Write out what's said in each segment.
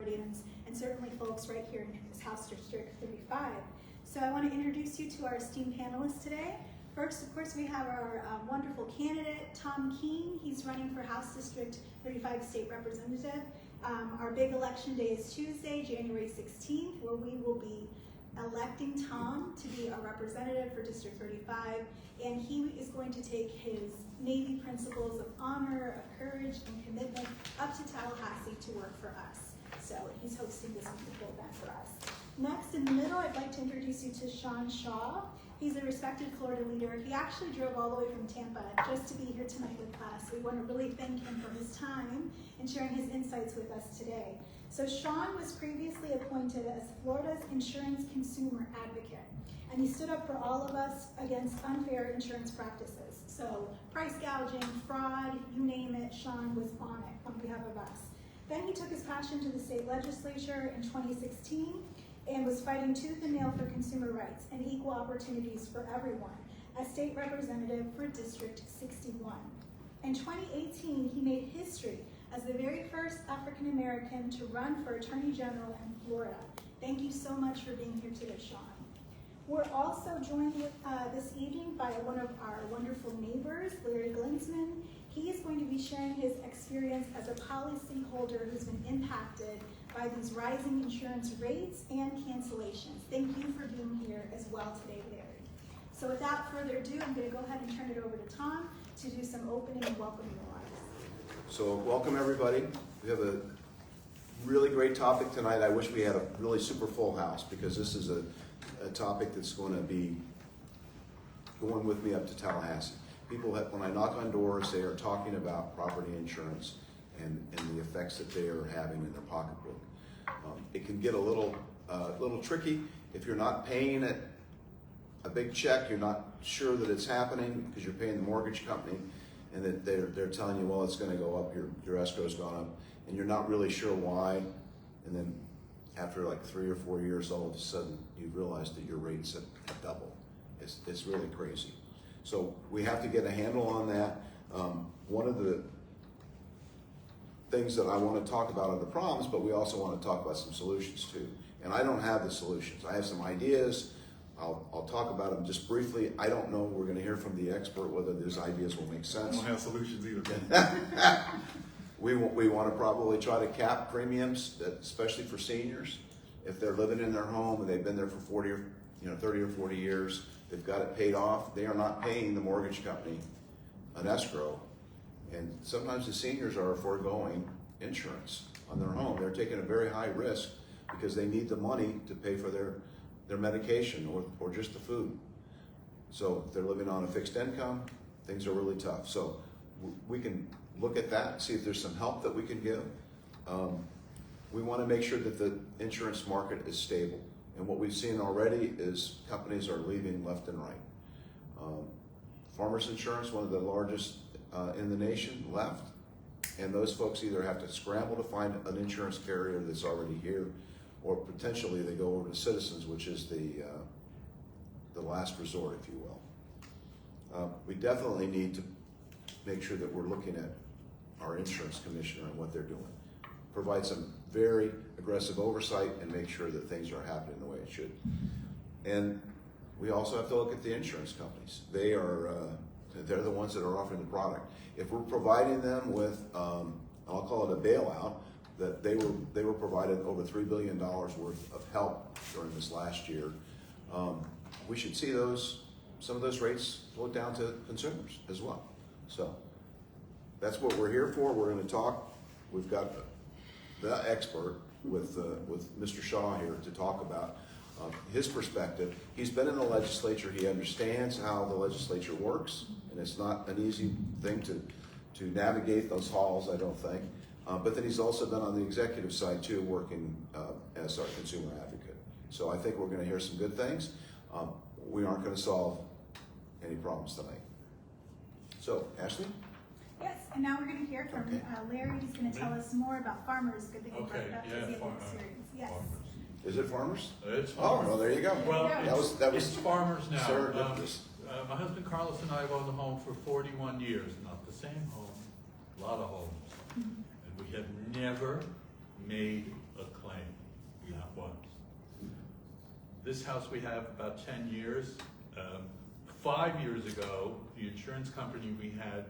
guardians, and certainly folks right here in this House District 35. So I want to introduce you to our esteemed panelists today. First, of course, we have our wonderful candidate, Tom Keene. He's running for House District 35 State Representative. Our big election day is Tuesday, January 16th, where we will be electing Tom to be our representative for District 35, and he is going to take his Navy principles of honor, of courage, and commitment up to Tallahassee to work for us. So he's hosting this wonderful event for us. Next, in the middle, I'd like to introduce you to Sean Shaw. He's a respected Florida leader. He actually drove all the way from Tampa just to be here tonight with us. We want to really thank him for his time and sharing his insights with us today. So Sean was previously appointed as Florida's insurance consumer advocate, and he stood up for all of us against unfair insurance practices. So price gouging, fraud, you name it, Sean was on it on behalf of us. Then he took his passion to the state legislature in 2016 and was fighting tooth and nail for consumer rights and equal opportunities for everyone as state representative for District 61. In 2018, he made history as the very first African American to run for Attorney General in Florida. Thank you so much for being here today, Sean. We're also joined this evening by one of our wonderful neighbors, Larry Glinzman. He is going to be sharing his experience as a policyholder who's been impacted by these rising insurance rates and cancellations. Thank you for being here as well today, Larry. So without further ado, I'm going to go ahead and turn it over to Tom to do some opening and welcoming remarks. So welcome everybody. We have a really great topic tonight. I wish we had a really super full house because this is a topic that's going to be going with me up to Tallahassee. People, when I knock on doors, they are talking about property insurance and the effects that they are having in their pocketbook. It can get a little tricky if you're not paying it a big check. You're not sure that it's happening because you're paying the mortgage company, and that they're telling you, well, it's going to go up. Your escrow's gone up, and you're not really sure why. And then after like 3 or 4 years, all of a sudden you realize that your rates have doubled. It's really crazy. So we have to get a handle on that. One of the things that I want to talk about are the problems, but we also want to talk about some solutions too. And I don't have the solutions. I have some ideas. I'll talk about them just briefly. I don't know. We're going to hear from the expert whether those ideas will make sense. I don't have solutions either. We want to probably try to cap premiums, especially for seniors. If they're living in their home and they've been there for 30 or 40 years, they've got it paid off. They are not paying the mortgage company an escrow. And sometimes the seniors are foregoing insurance on their home. They're taking a very high risk because they need the money to pay for their medication or just the food. So if they're living on a fixed income, things are really tough. So we can look at that and see if there's some help that we can give. We want to make sure that the insurance market is stable. And what we've seen already is companies are leaving left and right. Farmers Insurance, one of the largest in the nation, left. And those folks either have to scramble to find an insurance carrier that's already here, or potentially they go over to Citizens, which is the last resort, if you will. We definitely need to make sure that we're looking at our insurance commissioner and what they're doing. Provide some very aggressive oversight and make sure that things are happening the way it should. And we also have to look at the insurance companies. They're the ones that are offering the product. If we're providing them with, I'll call it a bailout, that they were provided over $3 billion worth of help during this last year, we should see some of those rates float down to consumers as well. So that's what we're here for. We're going to talk. We've got the expert with Mr. Shaw here to talk about his perspective. He's been in the legislature. He understands how the legislature works, and it's not an easy thing to navigate those halls, I don't think. But then he's also been on the executive side too, working as our consumer advocate. So I think we're going to hear some good things. We aren't going to solve any problems tonight. So, Ashley? Yes, and now we're going to hear from Larry. He's going to tell us more about farmers. Good thing about that because he has experience. Yes. Farmers. Is it farmers? It's Oh, farmers. well, there you go. Well, that was it's farmers now. serendipitous. My husband Carlos and I have owned the home for 41 years. Not the same home, a lot of homes. And we have never made a This house we have about 10 years. 5 years ago, the insurance company we had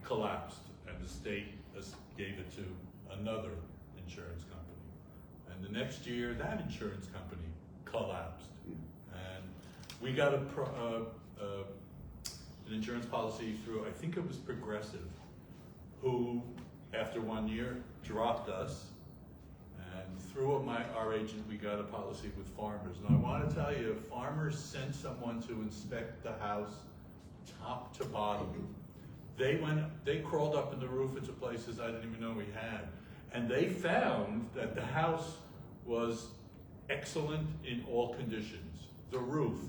collapsed, and the state gave it to another insurance company. And the next year, that insurance company collapsed. And we got an insurance policy through, I think it was Progressive, who, after 1 year, dropped us. And through our agent, we got a policy with Farmers. And I want to tell you, Farmers sent someone to inspect the house top to bottom. They crawled up in the roof into places I didn't even know we had. And they found that the house was excellent in all conditions. The roof,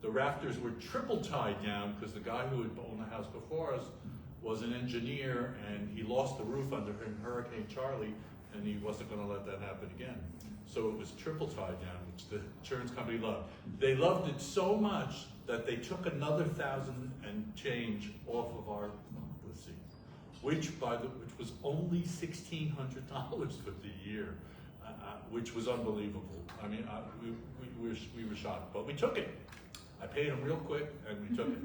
the rafters were triple tied down because the guy who had owned the house before us was an engineer, and he lost the roof under Hurricane Charlie, and he wasn't going to let that happen again. So it was triple tied down, which the insurance company loved. They loved it so much that they took another $1,000 and change off of our policy, which was only $1,600 for the year, which was unbelievable. I mean, we were shocked, but we took it. I paid them real quick, and we took it.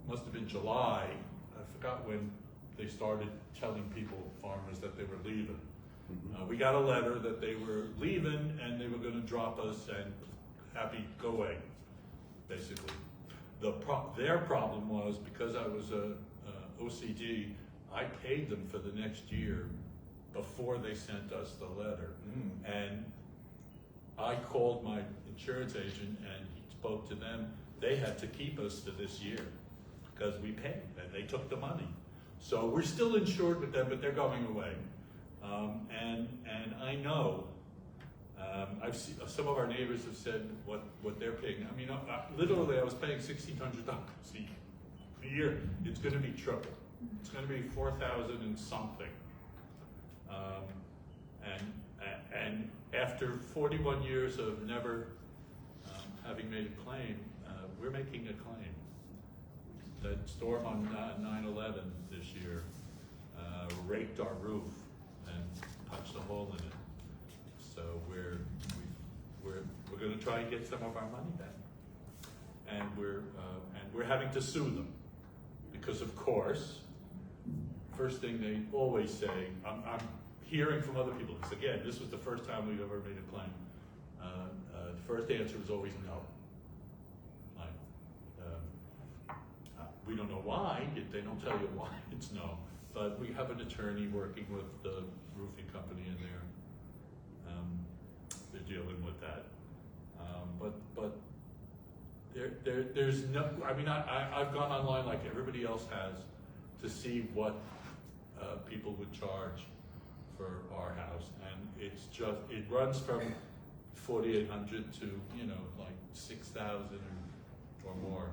Must have been July. I forgot when they started telling people, Farmers, that they were leaving. We got a letter that they were leaving and they were going to drop us and go away, basically. Their problem was, because I was a OCD, I paid them for the next year before they sent us the letter. And I called my insurance agent and he spoke to them. They had to keep us to this year because we paid and they took the money. So we're still insured with them, but they're going away. And I know, I've seen, some of our neighbors have said what they're paying. I mean, literally I was paying $1,600 a year. It's going to be triple. It's going to be 4,000 and something. And after 41 years of never having made a claim, we're making a claim. That storm on 9/11 this year raked our roof and punched a hole in it. So we're going to try and get some of our money back, and we're having to sue them because, of course, first thing they always say, I'm hearing from other people. Because again, this was the first time we've ever made a claim. The first answer was always no. We don't know why. They don't tell you why it's no. But we have an attorney working with the roofing company, and they're dealing with that. But there's no. I mean, I've gone online like everybody else has to see what people would charge for our house, and it runs from $4,800 to like $6,000 or more.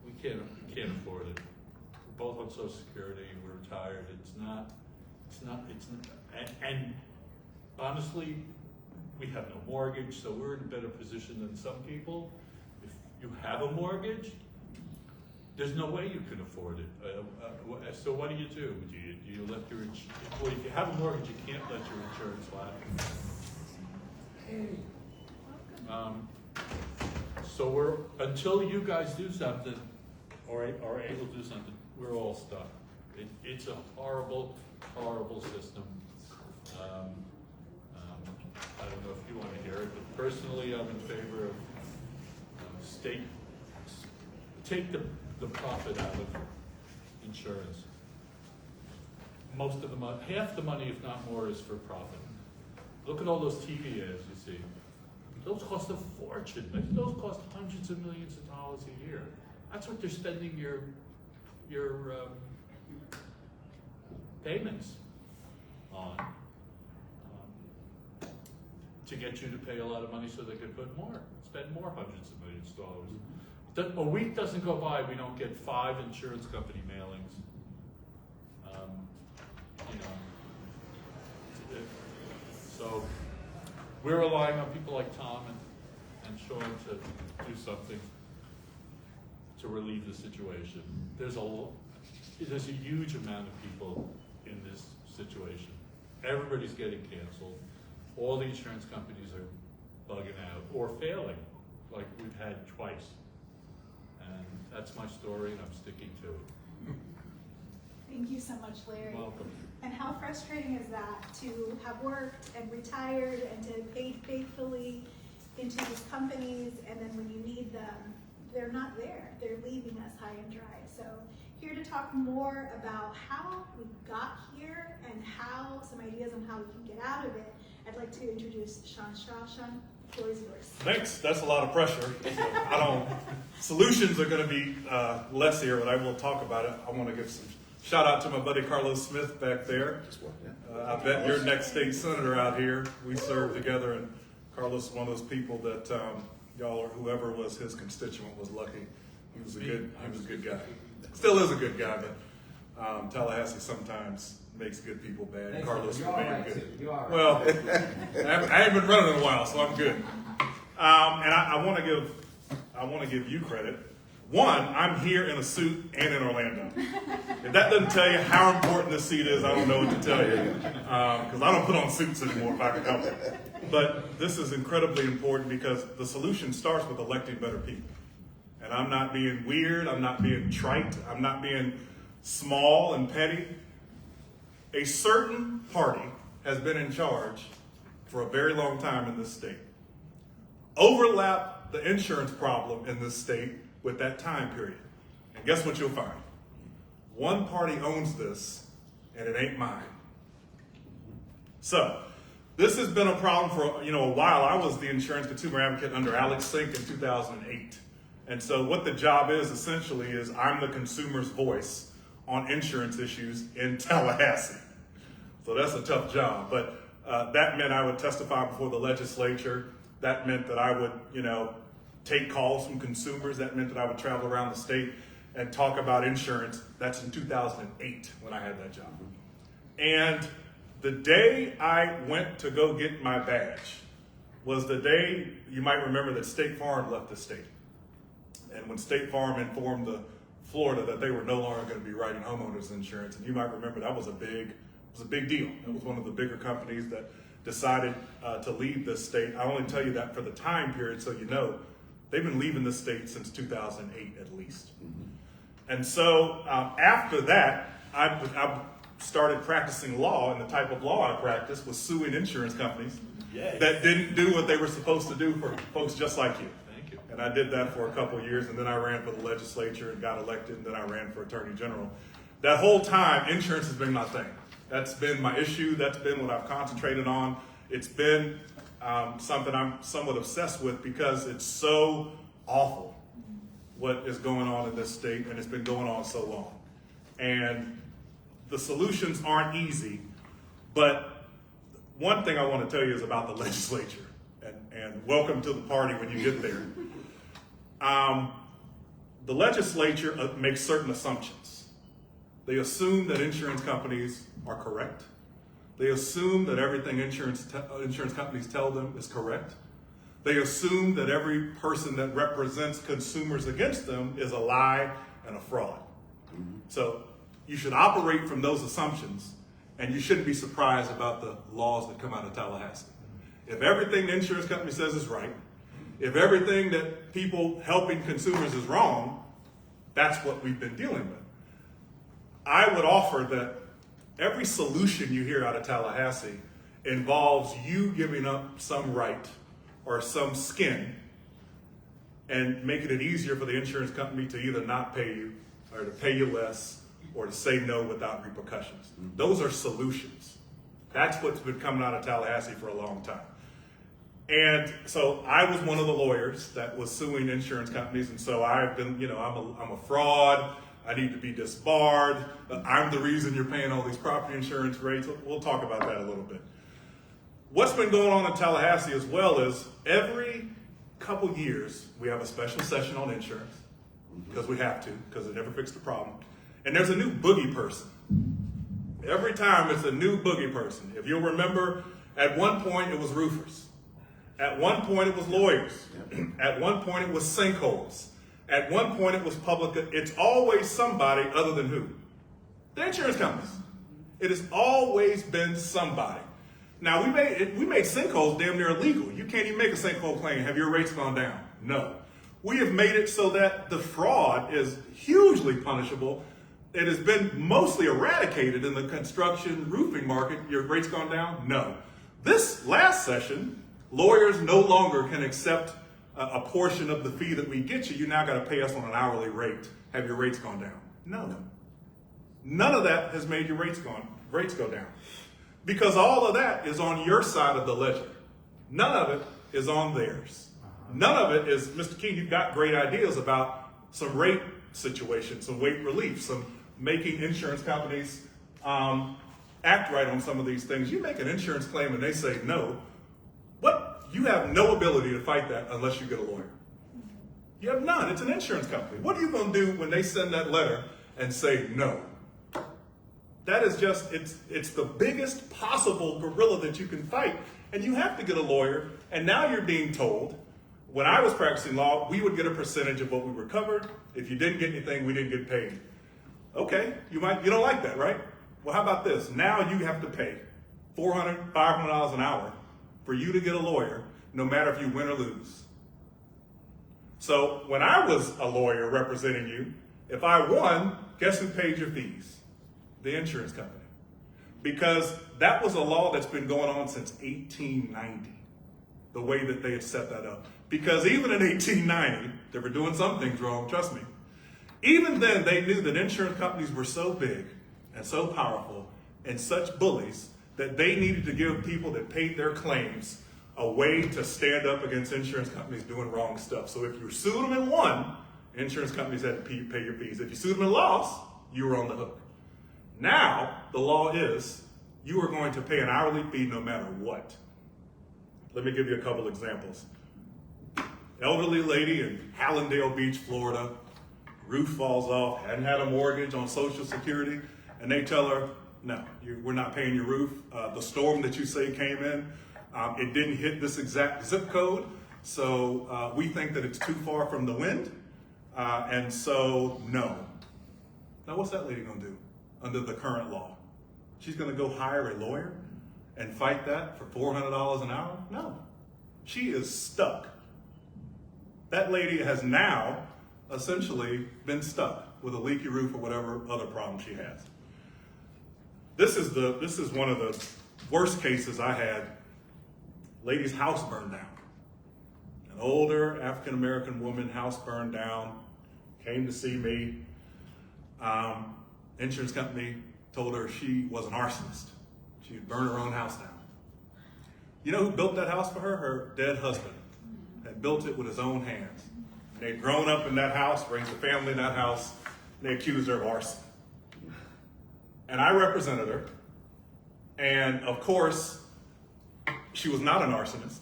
We can't afford it. We're both on Social Security. We're retired. And honestly, we have no mortgage, so we're in a better position than some people. If you have a mortgage, there's no way you can afford it. So what do? Do you let your well, if you have a mortgage, you can't let your insurance lapse. So until you guys do something, or are able to do something, we're all stuck. It's a horrible, horrible system. I don't know if you want to hear it, but personally, I'm in favor of state take the profit out of insurance. Most of the money, half the money, if not more, is for profit. Look at all those TV ads you see. Those cost a fortune. Those cost hundreds of millions of dollars a year. That's what they're spending your payments on, to get you to pay a lot of money so they can spend more hundreds of millions of dollars. A week doesn't go by we don't get 5 insurance company mailings. So we're relying on people like Tom and Sean to do something to relieve the situation. There's a huge amount of people in this situation. everybody's getting canceled. All the insurance companies are bugging out or failing, like we've had twice. And that's my story, and I'm sticking to it. Thank you so much, Larry. You're welcome. And how frustrating is that to have worked and retired and to pay faithfully into these companies, and then when you need them, they're not there. They're leaving us high and dry. So here to talk more about how we got here and how some ideas on how we can get out of it, I'd like to introduce Sean Shaw. Sean, the floor is yours. Thanks. That's a lot of pressure. Solutions are going to be less here, but I will talk about it. I want to give some shout out to my buddy Carlos Smith back there. I bet you're next state senator out here. We served together, and Carlos is one of those people that y'all or whoever was his constituent was lucky. He was a good guy. Still is a good guy, but Tallahassee sometimes makes good people bad. Thanks, Carlos you're all remained right, good. too. You are right. Well, I haven't been running in a while, so I'm good. And I want to give you credit. One, I'm here in a suit and in Orlando. If that doesn't tell you how important this seat is, I don't know what to tell you. Because I don't put on suits anymore if I can help it. But this is incredibly important because the solution starts with electing better people. And I'm not being weird, I'm not being trite, I'm not being small and petty. A certain party has been in charge for a very long time in this state. Overlap the insurance problem in this state with that time period. And guess what you'll find? One party owns this, and it ain't mine. So, this has been a problem for a while. I was the insurance consumer advocate under Alex Sink in 2008. And so what the job is essentially is I'm the consumer's voice on insurance issues in Tallahassee. So that's a tough job, but that meant I would testify before the legislature. That meant that I would, take calls from consumers. That meant that I would travel around the state and talk about insurance. That's in 2008 when I had that job. And the day I went to go get my badge was the day, you might remember, that State Farm left the state. And when State Farm informed Florida that they were no longer going to be writing homeowners insurance, and you might remember that was a big deal. It was one of the bigger companies that decided to leave this state. I only tell you that for the time period so you know they've been leaving this state since 2008 at least. Mm-hmm. And so after that, I started practicing law, and the type of law I practiced was suing insurance companies that didn't do what they were supposed to do for folks just like you. Thank you. And I did that for a couple of years, and then I ran for the legislature and got elected, and then I ran for attorney general. That whole time, insurance has been my thing. That's been my issue. That's been what I've concentrated on. It's been something I'm somewhat obsessed with because it's so awful what is going on in this state, and it's been going on so long. And the solutions aren't easy, but one thing I want to tell you is about the legislature, and welcome to the party when you get there. The legislature makes certain assumptions. They assume that insurance companies are correct. They assume that everything insurance companies tell them is correct. They assume that every person that represents consumers against them is a lie and a fraud. Mm-hmm. So you should operate from those assumptions, and you shouldn't be surprised about the laws that come out of Tallahassee. If everything the insurance company says is right, if everything that people helping consumers is wrong, that's what we've been dealing with. I would offer that every solution you hear out of Tallahassee involves you giving up some right or some skin and making it easier for the insurance company to either not pay you or to pay you less or to say no without repercussions. Those are solutions. That's what's been coming out of Tallahassee for a long time. And so I was one of the lawyers that was suing insurance companies, and so I've been, I'm a fraud. I need to be disbarred. I'm the reason you're paying all these property insurance rates. We'll talk about that a little bit. What's been going on in Tallahassee as well is every couple years we have a special session on insurance because we have to, because it never fixed the problem. And there's a new boogie person. Every time it's a new boogie person. If you'll remember, at one point it was roofers. At one point it was lawyers. At one point it was sinkholes. At one point it was public. It's always somebody other than who? The insurance companies. It has always been somebody. Now, we made sinkholes damn near illegal. You can't even make a sinkhole claim. Have your rates gone down? No. We have made it so that the fraud is hugely punishable. It has been mostly eradicated in the construction roofing market. Your rates gone down? No. This last session, lawyers no longer can accept a portion of the fee that we get you. You now got to pay us on an hourly rate. Have your rates gone down? No. None of that has made your rates go down. Because all of that is on your side of the ledger. None of it is on theirs. None of it is, Mr. King, you've got great ideas about some rate situations, some rate relief, some making insurance companies act right on some of these things. You make an insurance claim and they say no. You have no ability to fight that unless you get a lawyer. You have none. It's an insurance company. What are you going to do when they send that letter and say no? That is just, it's the biggest possible gorilla that you can fight, and you have to get a lawyer. And now you're being told, when I was practicing law, we would get a percentage of what we recovered. If you didn't get anything, we didn't get paid. Okay, you don't like that, right? Well, how about this? Now you have to pay $400, $500 an hour for you to get a lawyer, no matter if you win or lose. So when I was a lawyer representing you, if I won, guess who paid your fees? The insurance company. Because that was a law that's been going on since 1890, the way that they had set that up. Because even in 1890, they were doing some things wrong, trust me. Even then, they knew that insurance companies were so big and so powerful and such bullies that they needed to give people that paid their claims a way to stand up against insurance companies doing wrong stuff. So if you sued them and won, insurance companies had to pay your fees. If you sued them and lost, you were on the hook. Now, the law is you are going to pay an hourly fee no matter what. Let me give you a couple examples. Elderly lady in Hallandale Beach, Florida, roof falls off, hadn't had a mortgage on Social Security, and they tell her, no, we're not paying your roof. The storm that you say came in, it didn't hit this exact zip code, so we think that it's too far from the wind, and so no. Now what's that lady gonna do under the current law? She's gonna go hire a lawyer and fight that for $400 an hour? No, she is stuck. That lady has now essentially been stuck with a leaky roof or whatever other problem she has. This is one of the worst cases I had. Lady's house burned down. An older African-American woman, house burned down, came to see me. Insurance company told her she was an arsonist. She had burned her own house down. You know who built that house for her? Her dead husband had built it with his own hands. They'd grown up in that house, raised a family in that house, and they accused her of arson. And I represented her, and of course, she was not an arsonist.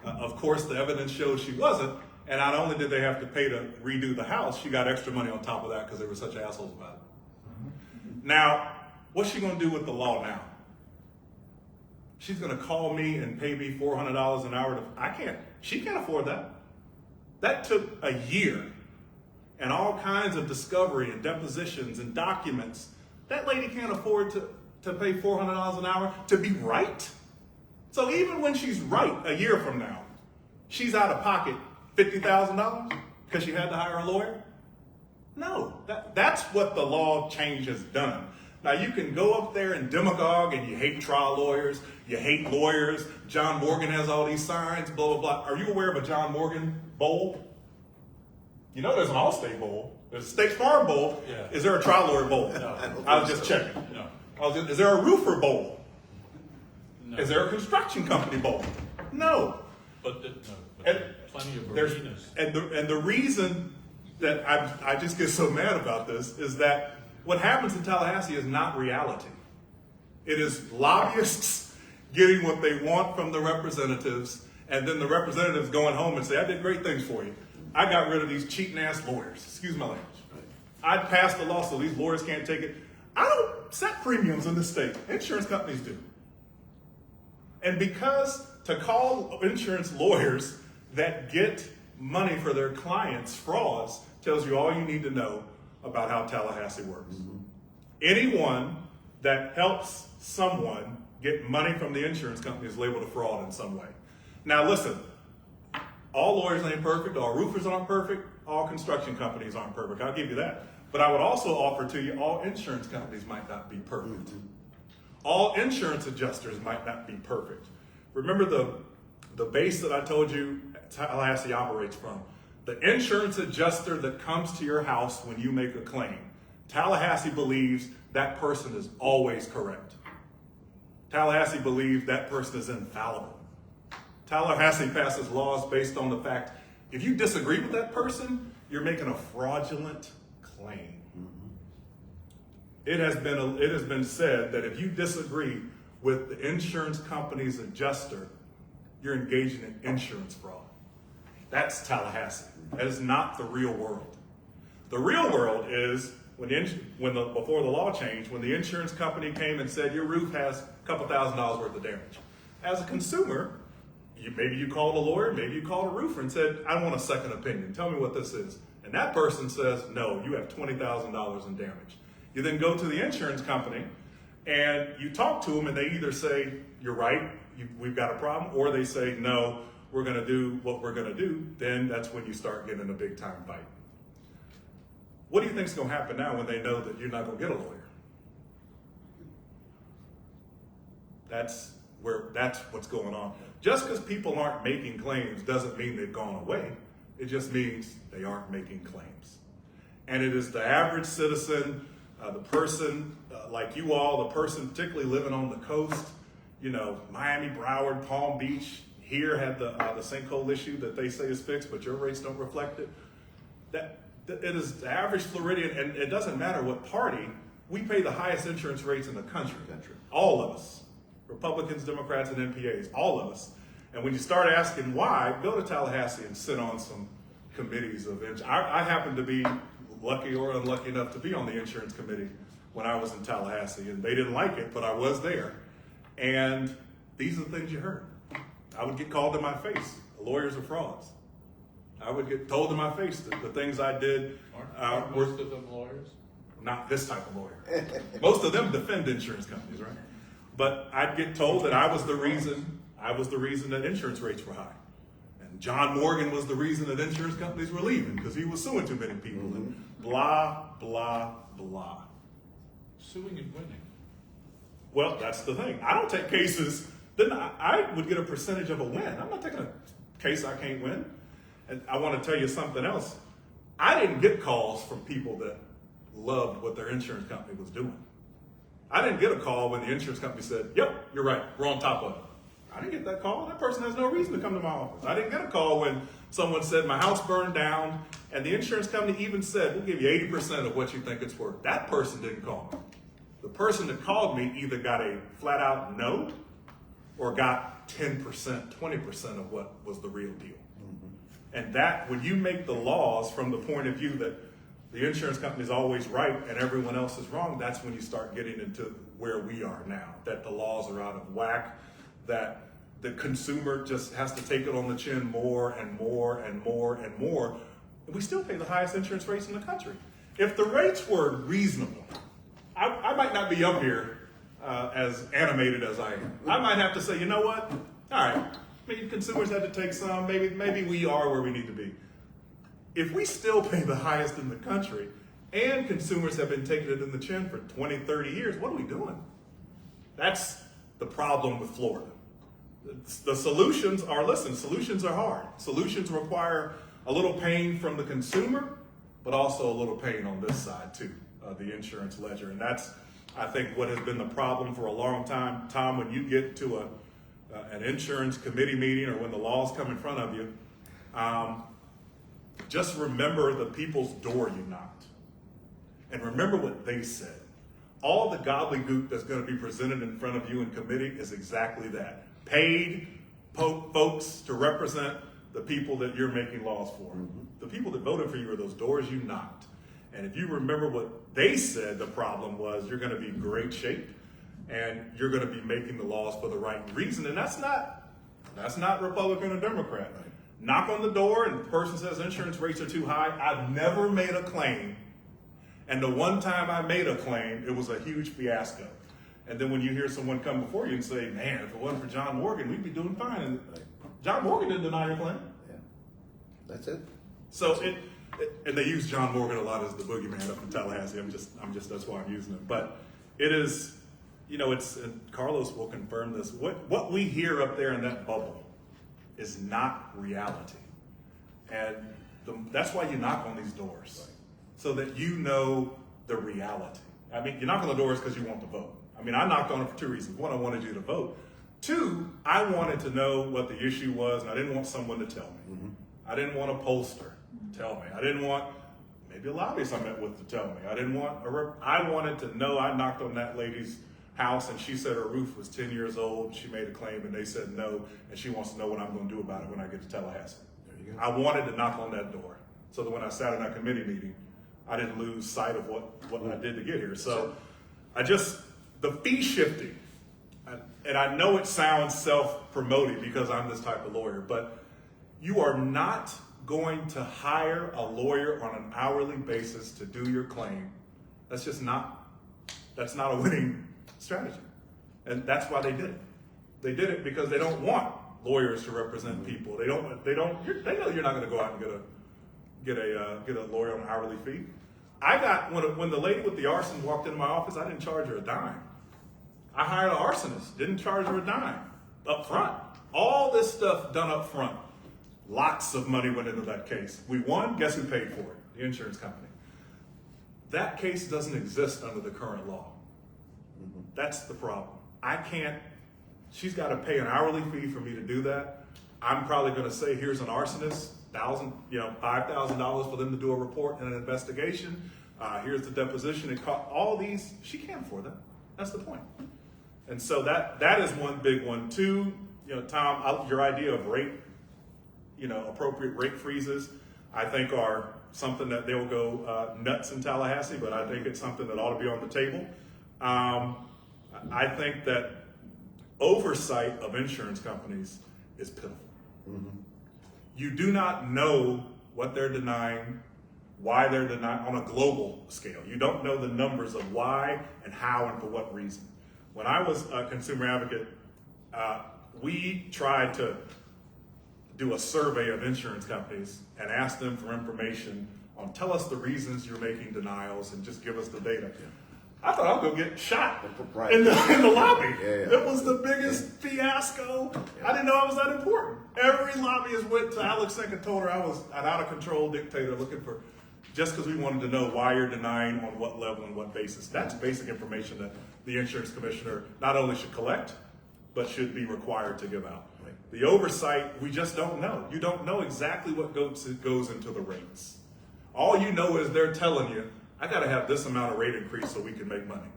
Of course, the evidence showed she wasn't, and not only did they have to pay to redo the house, she got extra money on top of that because they were such assholes about it. Now, what's she gonna do with the law now? She's gonna call me and pay me $400 an hour she can't afford that. That took a year and all kinds of discovery and depositions and documents. That lady can't afford to pay $400 an hour to be right. So even when she's right a year from now, she's out of pocket $50,000 because she had to hire a lawyer? No, that's what the law change has done. Now you can go up there and demagogue and you hate trial lawyers, you hate lawyers, John Morgan has all these signs, blah, blah, blah. Are you aware of a John Morgan Bowl? You know there's an Allstate Bowl. There's a State Farm Bowl. Yeah. Is there a trial lawyer bowl? No. I was just checking. No. Is there a roofer bowl? No. Is there a construction company bowl? No. But plenty of There's, arenas. and the reason that I just get so mad about this is that what happens in Tallahassee is not reality. It is lobbyists getting what they want from the representatives, and then the representatives going home and say, I did great things for you. I got rid of these cheating ass lawyers. Excuse my language. I passed the law so these lawyers can't take it. I don't set premiums in this state. Insurance companies do. And because to call insurance lawyers that get money for their clients frauds tells you all you need to know about how Tallahassee works. Mm-hmm. Anyone that helps someone get money from the insurance company is labeled a fraud in some way. Now listen, all lawyers ain't perfect, all roofers aren't perfect, all construction companies aren't perfect, I'll give you that. But I would also offer to you, all insurance companies might not be perfect. All insurance adjusters might not be perfect. Remember the base that I told you Tallahassee operates from? The insurance adjuster that comes to your house when you make a claim, Tallahassee believes that person is always correct. Tallahassee believes that person is infallible. Tallahassee passes laws based on the fact, if you disagree with that person, you're making a fraudulent claim. It has been said that if you disagree with the insurance company's adjuster, you're engaging in insurance fraud. That's Tallahassee. That is not the real world. The real world is before the law changed, when the insurance company came and said your roof has a couple $1,000s worth of damage. As a consumer, maybe you called a lawyer, maybe you called a roofer and said, I want a second opinion. Tell me what this is. And that person says, no, you have $20,000 in damage. You then go to the insurance company and you talk to them and they either say, you're right, we've got a problem, or they say, no, we're gonna do what we're gonna do. Then that's when you start getting a big time fight. What do you think is gonna happen now when they know that you're not gonna get a lawyer? That's what's going on. Just because people aren't making claims doesn't mean they've gone away. It just means they aren't making claims. And it is the average citizen, the person like you all, the person particularly living on the coast, Miami, Broward, Palm Beach, here had the sinkhole issue that they say is fixed, but your rates don't reflect it. It is the average Floridian, and it doesn't matter what party, we pay the highest insurance rates in the country. All of us. Republicans, Democrats, and NPAs, all of us. And when you start asking why, go to Tallahassee and sit on some committees of insurance. I happen to be lucky or unlucky enough to be on the insurance committee when I was in Tallahassee, and they didn't like it, but I was there. And these are the things you heard. I would get called in my face, lawyers are frauds. I would get told in my face that the things I did Aren't most of them lawyers? Not this type of lawyer. Most of them defend insurance companies, right? But I'd get told that I was the reason that insurance rates were high. And John Morgan was the reason that insurance companies were leaving because he was suing too many people. And blah, blah, blah. Suing and winning. Well, that's the thing. I don't take cases, then I would get a percentage of a win. I'm not taking a case I can't win. And I want to tell you something else. I didn't get calls from people that loved what their insurance company was doing. I didn't get a call when the insurance company said, yep, you're right, we're on top of it. I didn't get that call. That person has no reason to come to my office. I didn't get a call when someone said my house burned down and the insurance company even said, we'll give you 80% of what you think it's worth. That person didn't call me. The person that called me either got a flat out no or got 10%, 20% of what was the real deal. And that, when you make the laws from the point of view that the insurance company is always right and everyone else is wrong, that's when you start getting into where we are now, that the laws are out of whack, that the consumer just has to take it on the chin more and more and more and more. And we still pay the highest insurance rates in the country. If the rates were reasonable, I might not be up here as animated as I am. I might have to say, you know what? All right, maybe consumers had to take some, maybe we are where we need to be. If we still pay the highest in the country and consumers have been taking it in the chin for 20, 30 years, what are we doing? That's the problem with Florida. The solutions are hard. Solutions require a little pain from the consumer, but also a little pain on this side too, the insurance ledger. And that's, I think, what has been the problem for a long time. Tom, when you get to an insurance committee meeting or when the laws come in front of you, just remember the people's door you knocked. And remember what they said. All the gobbledygook that's going to be presented in front of you in committee is exactly that. Paid folks to represent the people that you're making laws for. The people that voted for you are those doors you knocked. And if you remember what they said the problem was, you're going to be in great shape and you're going to be making the laws for the right reason. And that's not Republican or Democrat. Knock on the door and the person says insurance rates are too high. I've never made a claim. And the one time I made a claim, it was a huge fiasco. And then when you hear someone come before you and say, man, if it wasn't for John Morgan, we'd be doing fine. And John Morgan didn't deny your claim. Yeah, that's it. So and they use John Morgan a lot as the boogeyman up in Tallahassee. That's why I'm using him. But it is, and Carlos will confirm this. What we hear up there in that bubble is not reality. And that's why you knock on these doors, so that you know the reality. I mean, you knock on the doors because you want to vote. I mean, I knocked on it for two reasons. One, I wanted you to vote. Two, I wanted to know what the issue was, and I didn't want someone to tell me. Mm-hmm. I didn't want a pollster to tell me. I didn't want maybe a lobbyist I met with to tell me. I wanted to know. I knocked on that lady's house, and she said her roof was 10 years old. She made a claim, and they said no, and she wants to know what I'm going to do about it when I get to Tallahassee. There you go. I wanted to knock on that door, so that when I sat in that committee meeting, I didn't lose sight of what I did to get here. So the fee shifting, and I know it sounds self-promoting because I'm this type of lawyer, but you are not going to hire a lawyer on an hourly basis to do your claim. That's not a winning strategy. And that's why they did it. They did it because they don't want lawyers to represent people. They know you're not going to go out and get a lawyer on an hourly fee. When the lady with the arson walked into my office, I didn't charge her a dime. I hired an arsonist, didn't charge her a dime up front. All this stuff done up front. Lots of money went into that case. We won, guess who paid for it? The insurance company. That case doesn't exist under the current law. Mm-hmm. That's the problem. She's got to pay an hourly fee for me to do that. I'm probably going to say, here's an arsonist, $5,000 for them to do a report and an investigation. Here's the deposition. It cost all these. She can't afford that. That's the point. And so that is one big one. Two, Tom, your idea of rate, appropriate rate freezes, I think are something that they'll go nuts in Tallahassee, but I think it's something that ought to be on the table. I think that oversight of insurance companies is pitiful. Mm-hmm. You do not know what they're denying, why they're denying on a global scale. You don't know the numbers of why and how and for what reason. When I was a consumer advocate, we tried to do a survey of insurance companies and ask them for information on tell us the reasons you're making denials and just give us the data. Yeah. I thought I'll go get shot in the lobby. Yeah. It was the biggest fiasco. Yeah. I didn't know I was that important. Every lobbyist went to Alex Sink and told her I was an out-of-control dictator looking for, just because we wanted to know why you're denying, on what level, and what basis. That's basic information that the insurance commissioner not only should collect, but should be required to give out. Right. The oversight, we just don't know. You don't know exactly what goes into the rates. All you know is they're telling you, I got to have this amount of rate increase so we can make money.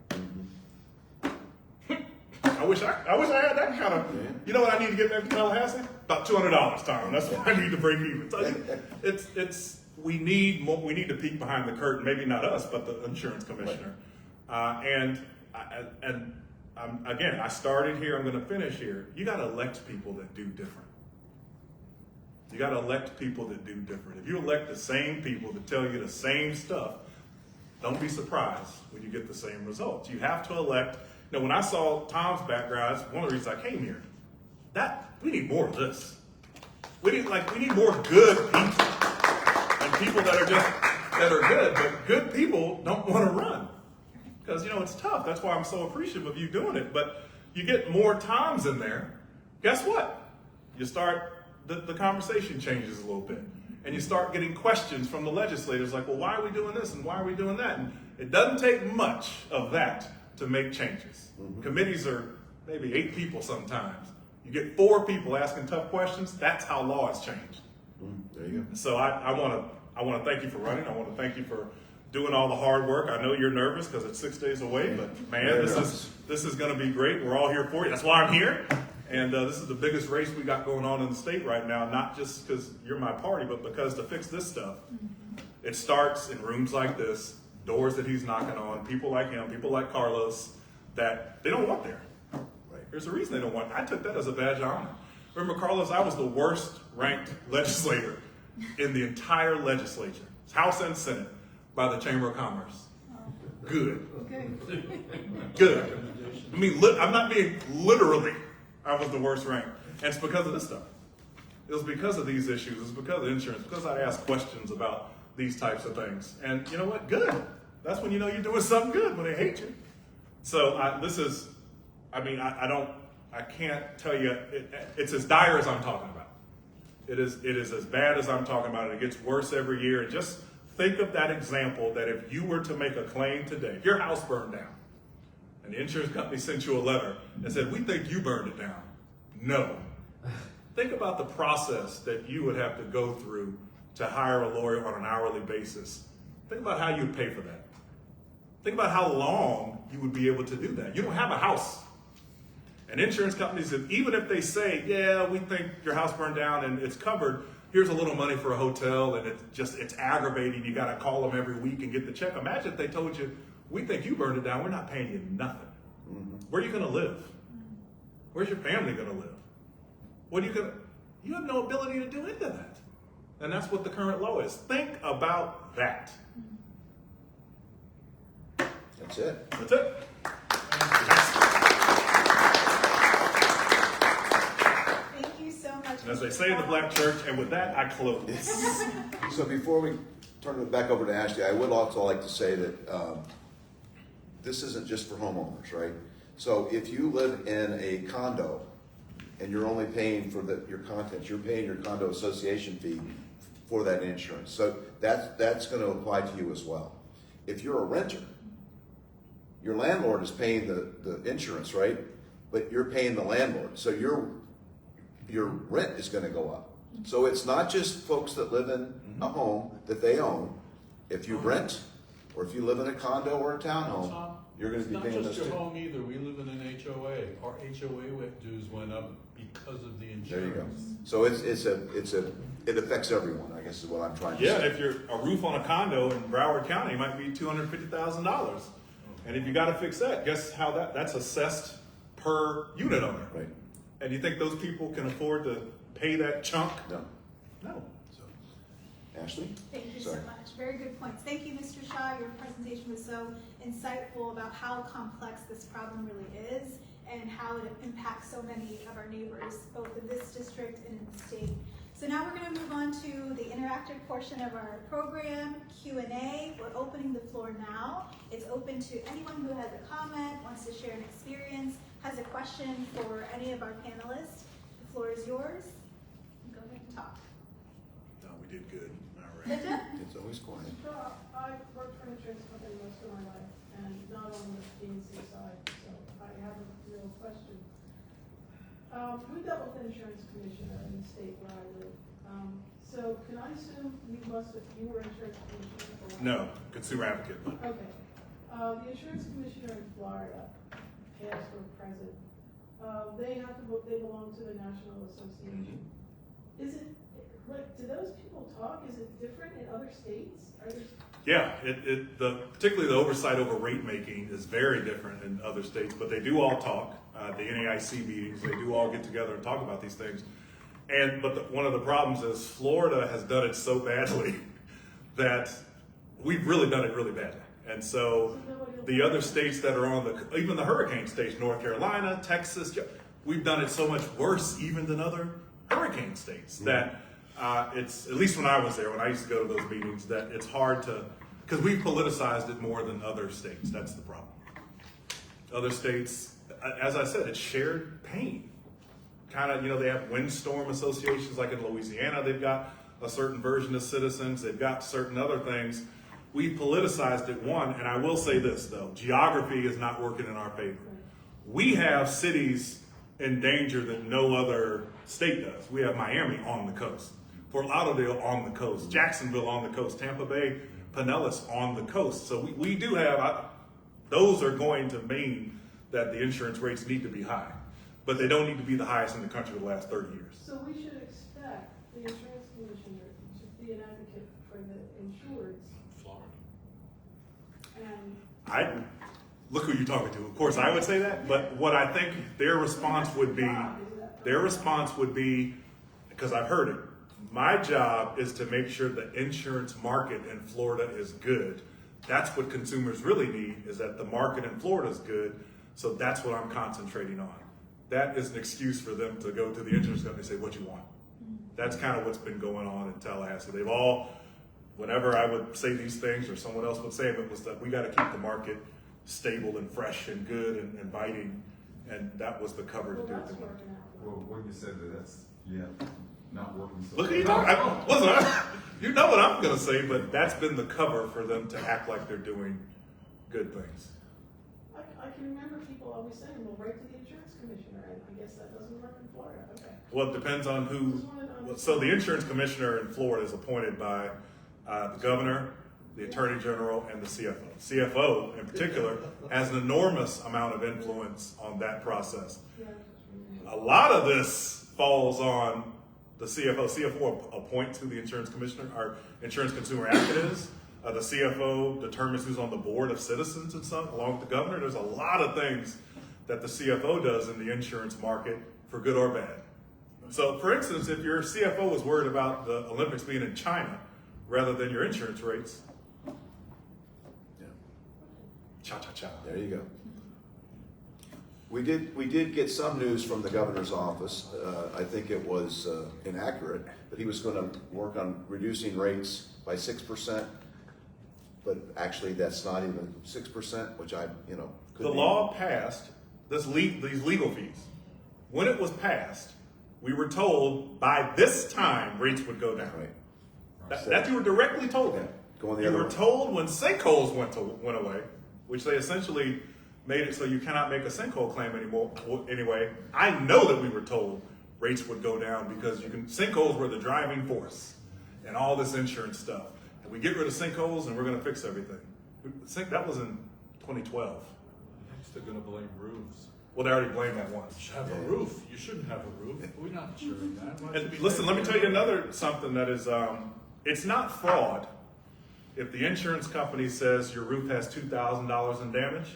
Mm-hmm. I wish I had that kind of. Yeah. You know what I need to get back to Tallahassee? About $200, Tom. That's what I need to break even. So we need to peek behind the curtain. Maybe not us, but the insurance commissioner. Right. Again, I started here. I'm going to finish here. You got to elect people that do different. You got to elect people that do different. If you elect the same people that tell you the same stuff, don't be surprised when you get the same results. You have to elect. When I saw Tom's background, that's one of the reasons I came here. We need more of this. We need more good people, and people that are good. But good people don't want to run because it's tough. That's why I'm so appreciative of you doing it. But you get more Toms in there. Guess what? You start. The conversation changes a little bit. And you start getting questions from the legislators like, well, why are we doing this and why are we doing that? And it doesn't take much of that to make changes. Mm-hmm. Committees are maybe 8 people sometimes. You get 4 people asking tough questions, that's how law has changed. There you go. So I want to thank you for running. I want to thank you for doing all the hard work. I know you're nervous because it's 6 days away, but man, this is going to be great. We're all here for you. That's why I'm here. And this is the biggest race we got going on in the state right now, not just because you're my party, but because to fix this stuff, it starts in rooms like this, doors that he's knocking on, people like him, people like Carlos, that they don't want there. Right. There's a reason they don't want. I took that as a badge of honor. Remember, Carlos, I was the worst ranked legislator in the entire legislature, House and Senate, by the Chamber of Commerce. good. Good. Good. I mean, I'm not being literally, I was the worst ranked. And it's because of this stuff. It was because of these issues. It's because of insurance, because I asked questions about these types of things. And you know what? Good. That's when you know you're doing something good, when they hate you. So I can't tell you, it's as dire as I'm talking about. It is as bad as I'm talking about. It gets worse every year. And just think of that example that if you were to make a claim today, if your house burned down, and the insurance company sent you a letter and said, we think you burned it down. No. Think about the process that you would have to go through to hire a lawyer on an hourly basis. Think about how you'd pay for that. Think about how long you would be able to do that. You don't have a house. And insurance companies, even if they say, yeah, we think your house burned down and it's covered, here's a little money for a hotel, and it's aggravating. You got to call them every week and get the check. Imagine if they told you, we think you burned it down. We're not paying you nothing. Mm-hmm. Where are you going to live? Where's your family going to live? You have no ability to do any of that. And that's what the current law is. Think about that. That's it. That's it. Thank you so much. And as they say in the black church, and with that, I close. So before we turn it back over to Ashley, I would also like to say that this isn't just for homeowners, right? So if you live in a condo and you're only paying for your contents, you're paying your condo association fee for that insurance. So that's going to apply to you as well. If you're a renter, your landlord is paying the insurance, right? But you're paying the landlord. So your rent is going to go up. So it's not just folks that live in a home that they own. If you rent, or if you live in a condo or a townhome, you're going to be paying this too. It's not just your home either. We live in an HOA. Our HOA dues went up because of the insurance. There you go. So it affects everyone, I guess is what I'm trying to say. Yeah, if you're a roof on a condo in Broward County, it might be $250,000. And if you got to fix that, guess how that's assessed per unit owner. Right. And you think those people can afford to pay that chunk? No. No. So, Ashley? Thank you Sorry. so much. Very good points. Thank you, Mr. Shaw. Your presentation was so insightful about how complex this problem really is and how it impacts so many of our neighbors, both in this district and in the state. So now we're going to move on to the interactive portion of our program, Q&A. We're opening the floor now. It's open to anyone who has a comment, wants to share an experience, has a question for any of our panelists. The floor is yours. Go ahead and talk. No, we did good. All right. Linda? It's always quiet. So I've worked for an insurance company most of my life, and not on the P&C side, so I have a real question. We dealt with an insurance commissioner in the state where I live. So can I assume you were insurance commissioner for a while? No, consumer advocate. Okay. The insurance commissioner in Florida, past or present, they belong to the National Association. Is it, like, do those people talk? Is it different in other states? Yeah, particularly the oversight over rate making is very different in other states, but they do all talk. The NAIC meetings, they do all get together and talk about these things. But one of the problems is Florida has done it so badly that we've really done it really badly. And so the other states that are even the hurricane states, North Carolina, Texas, we've done it so much worse even than other hurricane states that it's, at least when I was there, when I used to go to those meetings, that it's hard to, because we've politicized it more than other states. That's the problem. Other states, as I said, it's shared pain. Kind of, they have windstorm associations like in Louisiana. They've got a certain version of citizens. They've got certain other things. We've politicized it, and I will say this, though. Geography is not working in our favor. We have cities in danger that no other state does. We have Miami on the coast, Fort Lauderdale on the coast, Jacksonville on the coast, Tampa Bay, Pinellas on the coast. So we do have, those are going to mean that the insurance rates need to be high. But they don't need to be the highest in the country the last 30 years. So we should expect the insurance commissioner to be an advocate for the insureds. Florida. And look who you're talking to. Of course, I would say that, but what I think their response would be, because I've heard it, my job is to make sure the insurance market in Florida is good, That's what consumers really need, is that the market in Florida is good, so that's what I'm concentrating on. That is an excuse for them to go to the insurance company and say, what you want? That's kind of what's been going on in Tallahassee. They've all, whenever I would say these things or someone else would say them, it was that we got to keep the market stable and fresh and good and inviting, and that was the cover to Well, do that's it. working out. Well, when you said that's, not working so. Look at you talking. Listen, you know what I'm going to say, but that's been the cover for them to act like they're doing good things. I can remember people always saying, well, write to the insurance commissioner, and I guess that doesn't work in Florida, okay. Well, it depends on who. Just wanted to understand. So the insurance commissioner in Florida is appointed by the governor, the attorney general, and the CFO. CFO, in particular, has an enormous amount of influence on that process. Yeah, A lot of this falls on the CFO. CFO appoints who the insurance commissioner, our insurance consumer advocate is. The CFO determines who's on the board of citizens and stuff, along with the governor. There's a lot of things that the CFO does in the insurance market, for good or bad. So, for instance, if your CFO is worried about the Olympics being in China rather than your insurance rates, Yeah. cha-cha-cha. There you go. We did get some news from the governor's office. I think it was inaccurate, but he was going to work on reducing rates by 6%. But actually, that's not even 6%, which could The be. law passed, these legal fees. When it was passed, we were told by this time rates would go down. Right. That you were directly told. Yeah, going the You other were way. told when sinkholes went away, which they essentially made it so you cannot make a sinkhole claim anymore. Anyway, I know that we were told rates would go down because sinkholes were the driving force and all this insurance stuff. And we get rid of sinkholes and we're going to fix everything. That was in 2012. Next, they're gonna blame roofs. Well, they already blamed that once. You should have a roof. You shouldn't have a roof. We're not insuring that. Why should And we listen, pay let me for tell you it? another something that is, it's not fraud if the insurance company says your roof has $2,000 in damage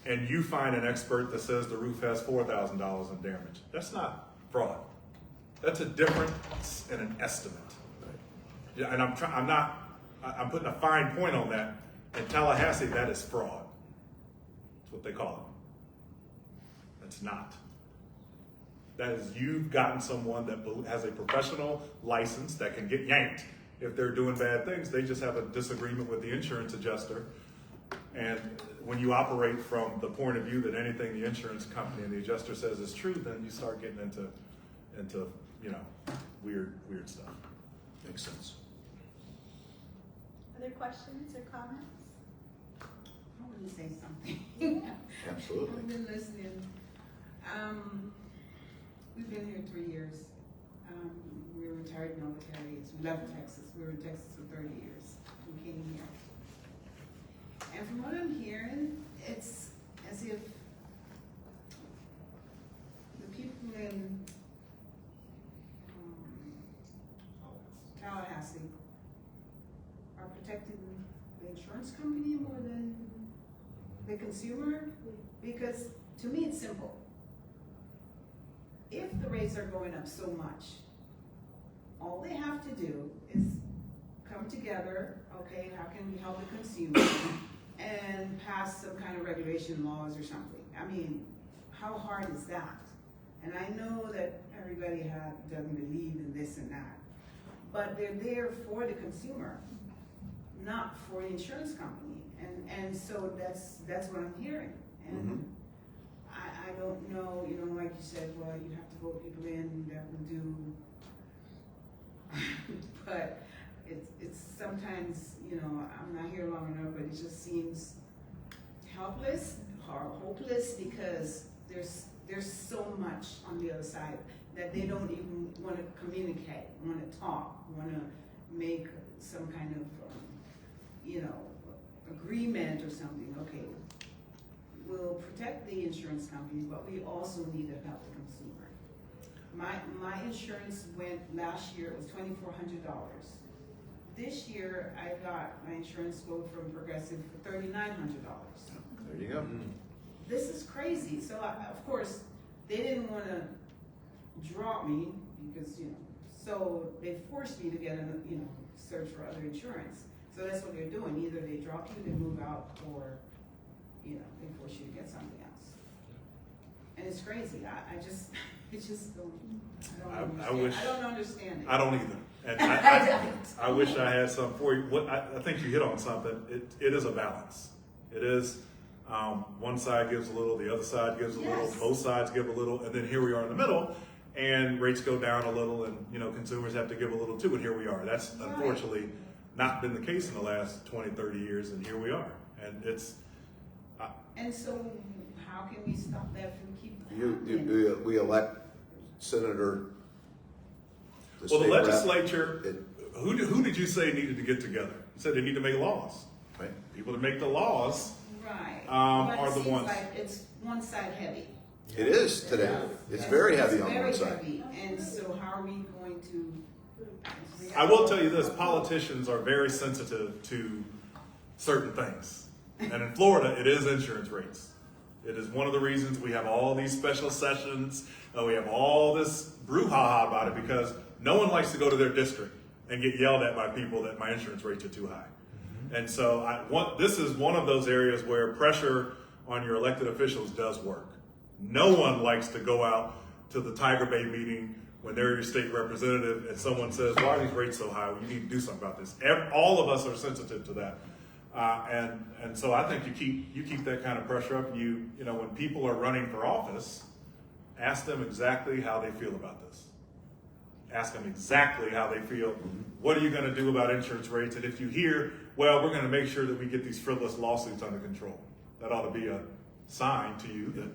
and you find an expert that says the roof has $4,000 in damage. That's not fraud. That's a difference in an estimate. Yeah, and I'm putting a fine point on that. In Tallahassee, that is fraud. That's what they call it. That's not. That is, you've gotten someone that has a professional license that can get yanked if they're doing bad things. They just have a disagreement with the insurance adjuster. And when you operate from the point of view that anything the insurance company and the adjuster says is true, then you start getting into weird stuff. Makes sense. Other questions or comments? I want to say something. Absolutely. I've been listening. We've been here 3 years. We were retired militaries. We left Texas. We were in Texas for 30 years. We came here. And from what I'm hearing, it's as if the people in Tallahassee are protecting the insurance company more than the consumer, because to me it's simple. If the rates are going up so much, all they have to do is come together, okay, how can we help the consumer, and pass some kind of regulation laws or something. I mean, how hard is that? And I know that everybody doesn't believe in this and that, but they're there for the consumer, not for the insurance company. And so that's what I'm hearing. And I don't know, like you said, well, you have to vote people in that will do, but it's sometimes, I'm not here long enough, but it just seems helpless or hopeless, because there's so much on the other side that they don't even want to communicate, want to talk, want to make some kind of, agreement or something. Okay, we'll protect the insurance company, but we also need to help the consumer. My insurance went last year, it was $2,400. This year, I got my insurance quote from Progressive for $3,900. There you go. This is crazy. So of course, they didn't want to drop me because, so they forced me to get search for other insurance. So that's what they're doing. Either they drop you, they move out, or, you know, they force you to get something else. And it's crazy. I just, it's just don't, I wish- I don't understand it. I don't either. And I don't. I wish I had some for you. What I think you hit on something. It is a balance. It is one side gives a little, the other side gives a little, Yes. both sides give a little, and then here we are in the middle, and rates go down a little, and you know consumers have to give a little too, and here we are. That's Right. unfortunately not been the case in the last 20, 30 years, and here we are. And it's And so how can we stop that from keep happening? We elect Senator. well, the state rep. legislature. Who did you say needed to get together? You said they need to make laws. Right. People that make the laws Right. are But it the seems ones. like it's one side heavy. It is today. It's very heavy on one side. Very heavy. And so how are we going to? I will tell you this, politicians are very sensitive to certain things. And in Florida, it is insurance rates. It is one of the reasons we have all these special sessions. We have all this brouhaha about it because no one likes to go to their district and get yelled at by people that my insurance rates are too high. And so this is one of those areas where pressure on your elected officials does work. No one likes to go out to the Tiger Bay meeting when they're your state representative and someone says, why are these rates so high? Well, you need to do something about this. All of us are sensitive to that. And so I think you keep that kind of pressure up. You know, when people are running for office, ask them exactly how they feel about this. Ask them exactly how they feel. What are you going to do about insurance rates? And if you hear, well, we're going to make sure that we get these frivolous lawsuits under control, that ought to be a sign to you that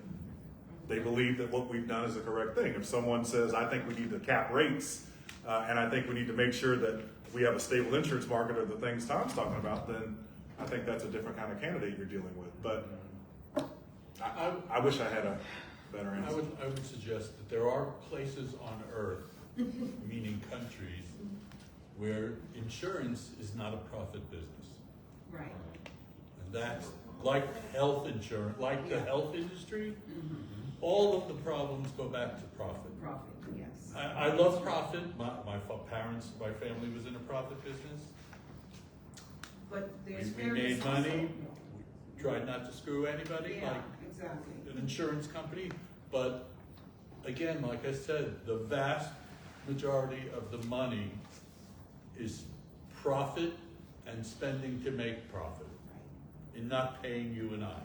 they believe that what we've done is the correct thing. If someone says, I think we need to cap rates, and I think we need to make sure that we have a stable insurance market or the things Tom's talking about, then I think that's a different kind of candidate you're dealing with. But I wish I had a better answer. I would suggest that there are places on earth, meaning countries, where insurance is not a profit business. Right. And that's like health insurance, like the health industry, Mm-hmm. all of the problems go back to profit. Profit, yes. I love profit. My parents, my family was in a profit business. But there's We fairness made money, also. we tried not to screw anybody Yeah, like exactly. an insurance company. But again, like I said, the vast majority of the money is profit and spending to make profit, and not paying you and I.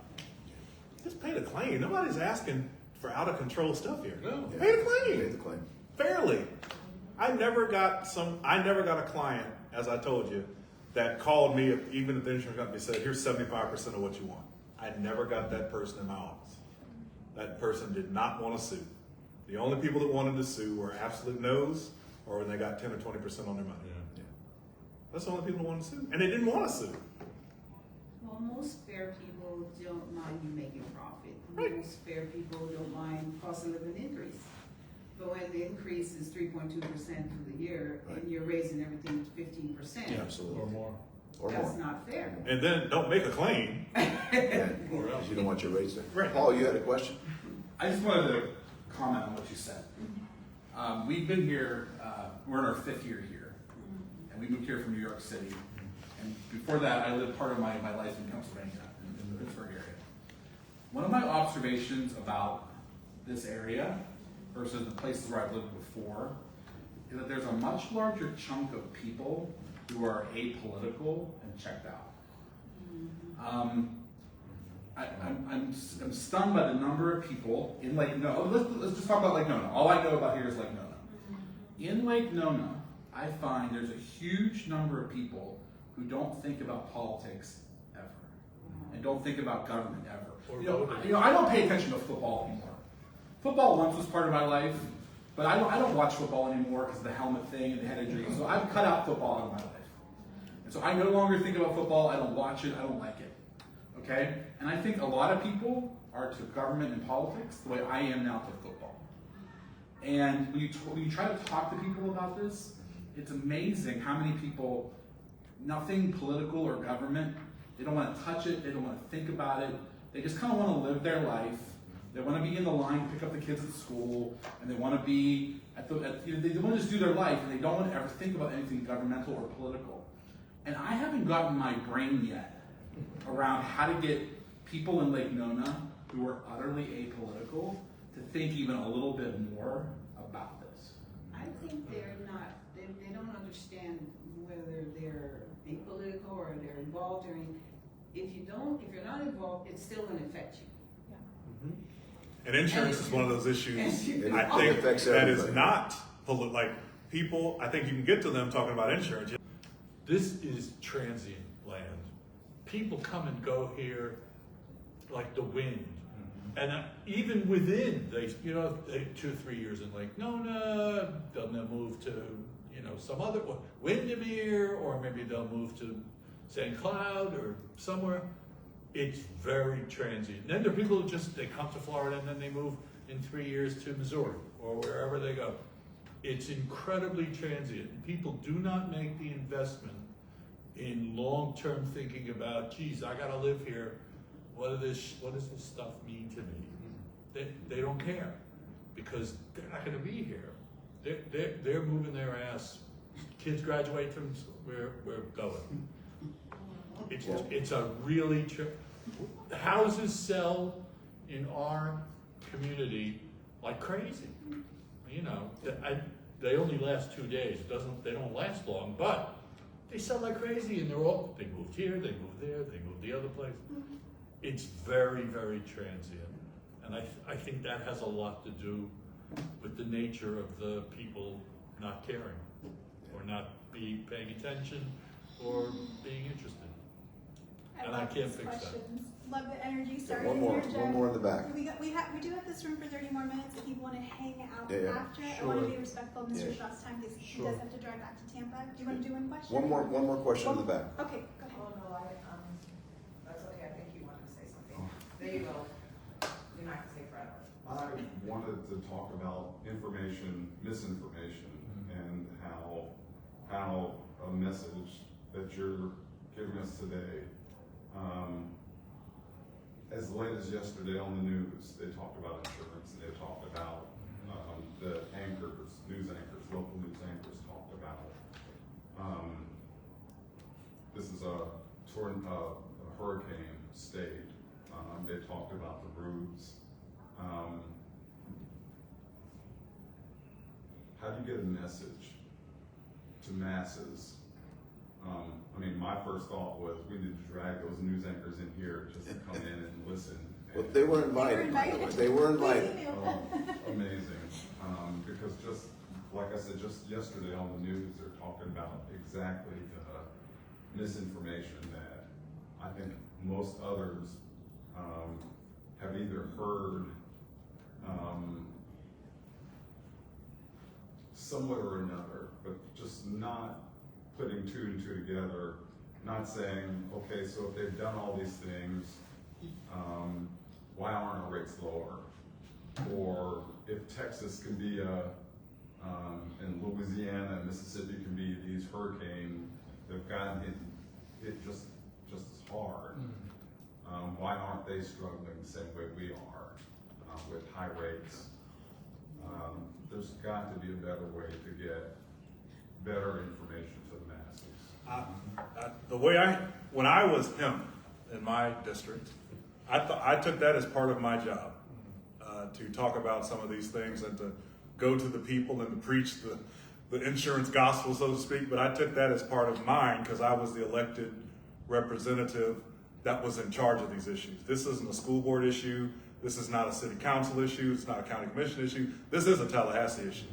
Just pay the claim. Nobody's asking for out of control stuff here. No. Pay the claim. Pay the claim. Fairly. I never got a client, as I told you, that called me, even if the insurance company said, here's 75% of what you want. I never got that person in my office. That person did not want to sue. The only people that wanted to sue were absolute no's or when they got 10 or 20% on their money. Yeah. That's the only people that wanted to sue. And they didn't want to sue. Well, most fair people don't mind you making profit. Right. Most fair people don't mind cost of living increase. But when the increase is 3.2% for the year Right. and you're raising everything 15%, Yeah, absolutely. Or more. Or that's more. not fair. And then don't make a claim. Yeah, Or else. you don't want your rates there. Right. Paul, you had a question? I just wanted to comment on what you said. We've been here, we're in our 5th year here, and we moved here from New York City. And before that, I lived part of my life in Pennsylvania, in the Pittsburgh area. One of my observations about this area versus the places where I've lived before is that there's a much larger chunk of people who are apolitical and checked out. I'm stunned by the number of people in Lake Nona. Let's just talk about Lake Nona. All I know about here is Lake Nona. In Lake Nona, I find there's a huge number of people who don't think about politics ever, and don't think about government ever. Or You know, voting. I don't pay attention to football anymore. Football once was part of my life, but I don't watch football anymore because of the helmet thing and the head injury. So I've cut out football out of my life. And so I no longer think about football. I don't watch it. I don't like it. Okay? And I think a lot of people are to government and politics the way I am now to football. And when you try to talk to people about this, it's amazing how many people, nothing political or government, they don't want to touch it, they don't want to think about it, they just kind of want to live their life. They want to be in the line to pick up the kids at school, and they want to be they want to just do their life, and they don't want to ever think about anything governmental or political. And I haven't gotten my brain yet around how to get people in Lake Nona who are utterly apolitical to think even a little bit more about this. I think they're not, they don't understand whether they're apolitical or they're involved or anything. If you're not involved, it's still gonna affect you. And insurance is one of those issues, And I it think, affects that is everybody. not, like, people, I think you can get to them talking about insurance. This is transient land. People come and go here like the wind. And even within, they 2 or 3 years in Lake Nona, then they'll move to, some other, Windermere, or maybe they'll move to St. Cloud or somewhere. It's very transient. And then there are people who they come to Florida and then they move in 3 years to Missouri or wherever they go. It's incredibly transient. People do not make the investment in long-term thinking about, geez, I gotta live here. What does this stuff mean to me? They don't care because they're not gonna be here. They're moving their ass. Kids graduate from, we're going. It's a really, houses sell in our community like crazy. They only last 2 days. They don't last long, but they sell like crazy, and they moved here, they moved there, they moved the other place. It's very, very transient, and I think that has a lot to do with the nature of the people not caring, or not paying attention, or being interested. And I love can't these fix that. questions. Love the energy. Sorry One to more interject. in the back. We do have this room for 30 more minutes if you want to hang out Yeah, yeah. after. I want to be respectful of Mr. Yeah. Shaw's time because he Sure. does have to drive back to Tampa. Do you want to do one question? One more question in the back. Okay, go ahead. Oh, no, that's okay, I think you wanted to say something. There you go. You're not gonna say forever. I wanted to talk about misinformation, and how a message that you're giving us today, as late as yesterday on the news, they talked about insurance, and they talked about the news anchors, local news anchors talked about. This is a hurricane state. They talked about the roofs. How do you get a message to masses? My first thought was we need to drag those news anchors in here just to come in and listen. Well, they were invited, by the way. They were invited. Oh, amazing. Because just like I said, just yesterday on the news, they're talking about exactly the misinformation that I think most others have either heard somewhat or another, but just not putting 2 and 2 together, not saying, okay, so if they've done all these things, why aren't our rates lower? Or if Texas can be and Louisiana and Mississippi can be these hurricanes, they've gotten hit just as hard. Why aren't they struggling the same way we are with high rates? There's got to be a better way to get better information to the masses. When I was him in my district, I took that as part of my job, to talk about some of these things and to go to the people and to preach the insurance gospel, so to speak. But I took that as part of mine because I was the elected representative that was in charge of these issues. This isn't a school board issue. This is not a city council issue. It's not a county commission issue. This is a Tallahassee issue.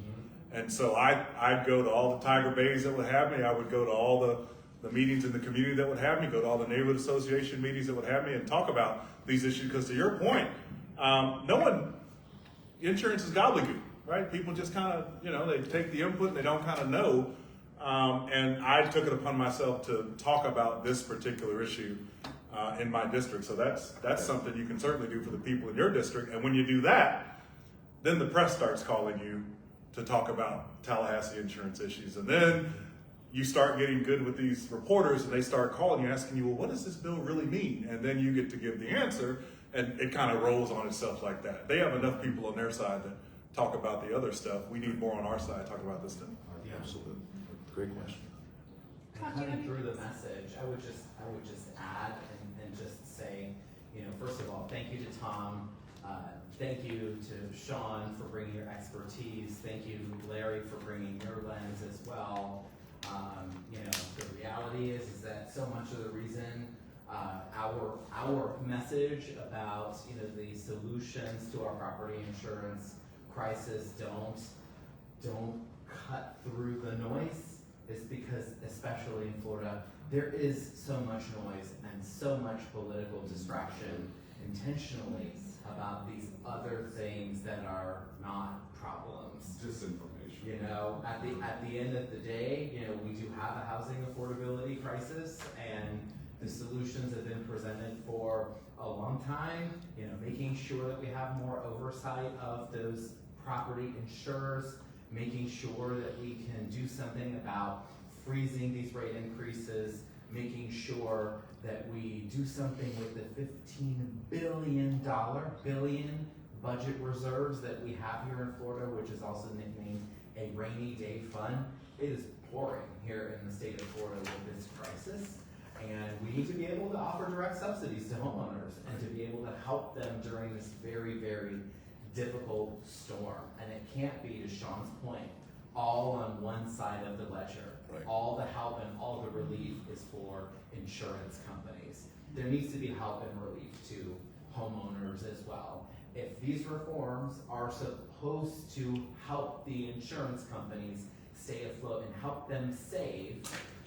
And so I'd go to all the Tiger Bays that would have me. I would go to all the meetings in the community that would have me, go to all the neighborhood association meetings that would have me and talk about these issues. Because to your point, insurance is gobbledygook, right? People just kind of, they take the input and they don't kind of know. And I took it upon myself to talk about this particular issue in my district. So that's something you can certainly do for the people in your district. And when you do that, then the press starts calling you to talk about Tallahassee insurance issues. And then you start getting good with these reporters and they start calling you, asking you, well, what does this bill really mean? And then you get to give the answer, and it kind of rolls on itself like that. They have enough people on their side that talk about the other stuff. We need more on our side talking about this stuff. Absolutely. Great question. Tom, do you Cutting want through to- the message, I would just add and just say, first of all, thank you to Tom. Thank you to Sean for bringing your expertise. Thank you, Larry, for bringing your lens as well. The reality is that so much of the reason our message about the solutions to our property insurance crisis don't cut through the noise is because, especially in Florida, there is so much noise and so much political distraction intentionally about these other things that are not problems. Disinformation. At the end of the day, we do have a housing affordability crisis, and the solutions have been presented for a long time. Making sure that we have more oversight of those property insurers, making sure that we can do something about freezing these rate increases, making sure that we do something with the $15 billion budget reserves that we have here in Florida, which is also nicknamed a rainy day fund. It is pouring here in the state of Florida with this crisis, and we need to be able to offer direct subsidies to homeowners and to be able to help them during this very, very difficult storm. And it can't be, to Sean's point, all on one side of the ledger. Right. All the help and all the relief is for insurance companies. There needs to be help and relief to homeowners as well. If these reforms are supposed to help the insurance companies stay afloat and help them save,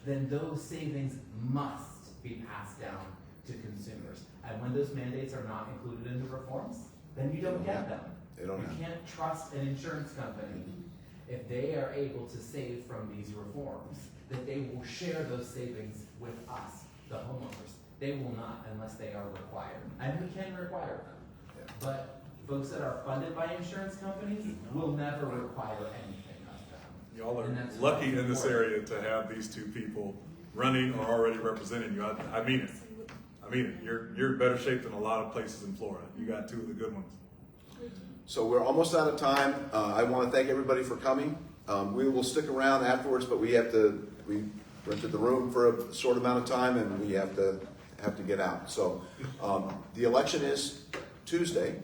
then those savings must be passed down to consumers. And when those mandates are not included in the reforms, then you don't get them. They don't You have. can't trust an insurance company if they are able to save from these reforms, that they will share those savings with us, the homeowners. They will not unless they are required. And we can require them. Yeah. But folks that are funded by insurance companies will never require anything of them. Y'all are And that's lucky what's in this important. area to have these two people running or already representing you. I mean it. I mean it. You're in better shape than a lot of places in Florida. You got two of the good ones. So we're almost out of time. I want to thank everybody for coming. We will stick around afterwards, but we rented the room for a short amount of time, and we have to get out. So the election is Tuesday.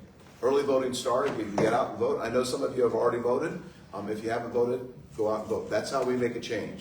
Early voting started. You can get out and vote. I know some of you have already voted. If you haven't voted, go out and vote. That's how we make a change.